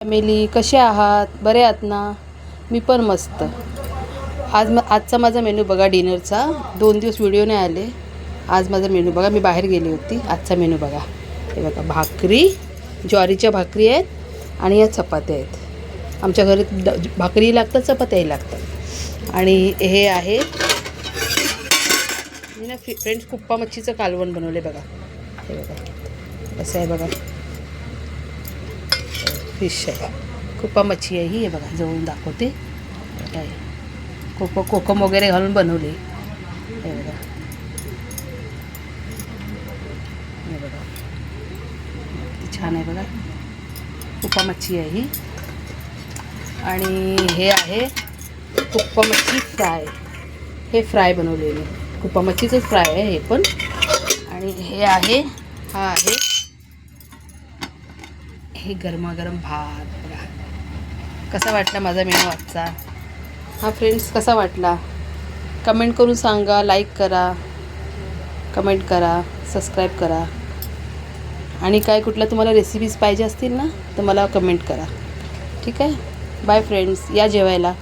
Family कसे आहात? बरे आहात ना? मी पण मस्त. आजचा माझा मेनू बघा डिनरचा. 2 दिवस व्हिडिओ नाही आले. आज माझा मेनू बघा, मी बाहेर गेली होती. आजचा मेनू बघा, हे बघा, भाकरी, ज्वारीच्या भाकरी आहेत आणि या चपात्या आहेत. आमच्या घरी भाकरी लागतात, चपात्याही लागतात. आणि हे आहे मी ना फ्रेंड्स कुप्पा मच्छीचं कालवण बनवले बघा. हे बघा कसं आहे बघा, फिश आहे, कुप्पा मच्छी आहे ही. हे बघा जवळून दाखवते. काय कोकम वगैरे घालून बनवले. हे बघा, हे बघा किती छान आहे बघा, कुप्पा मच्छी आहे ही. आणि हे आहे कुप्पा मच्छी फ्राय. हे फ्राय बनवले मी, कुप्पा मच्छीचंच फ्राय आहे हे पण. आणि हे आहे, हा आहे हे गरमागरम भात बघा. कसा वाटला माझा मेनू आजचा? हा फ्रेंड्स कसा वाटला कमेंट करून सांगा. लाईक करा, कमेंट करा, सबस्क्राईब करा. आणि काय कुठल्या तुम्हाला रेसिपीज पाहिजे असतील ना तर मला कमेंट करा. ठीक आहे, बाय फ्रेंड्स, या जेवायला.